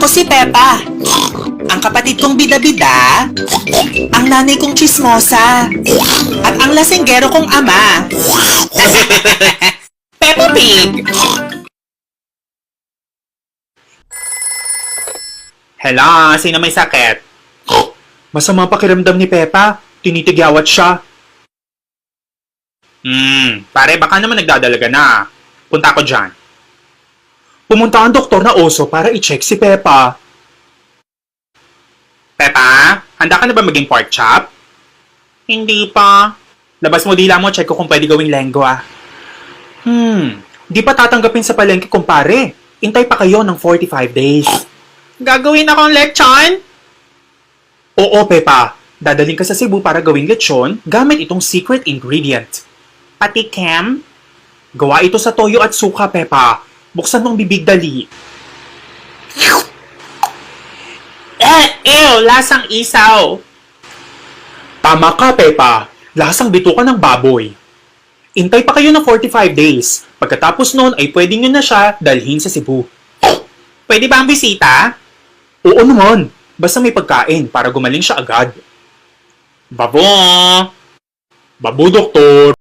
Ako si Peppa. Ang kapatid kong bida-bida, ang nanay kong chismosa, at ang lasinggero kong ama. Peppa Pig! Hello, sino may sakit? Masama pakiramdam ni Peppa. Tinitigyawat siya. Pare, baka naman nagdadalaga na. Punta ko dyan. Pumunta ang doktor na oso para i-check si Peppa. Pepa, handa ka na ba maging pork chop? Hindi pa. Labas mo dila mo, check ko kung pwede gawing lengua. Di pa tatanggapin sa palengke, kumpare. Intay pa kayo ng 45 days. Gagawin akong lechon? Oo, Peppa. Dadaling ka sa Cebu para gawing lechon gamit itong secret ingredient. Pati Kem? Gawa ito sa toyo at suka, Peppa. Buksan mong bibig dali. Ew, lasang isaw. Tama ka, Peppa. Lasang bituka ng baboy. Intay pa kayo ng 45 days. Pagkatapos noon ay pwede nyo na siya dalhin sa Cebu. Pwede ba ang bisita? Oo naman. Basta may pagkain para gumaling siya agad. Babo! Babu, doktor.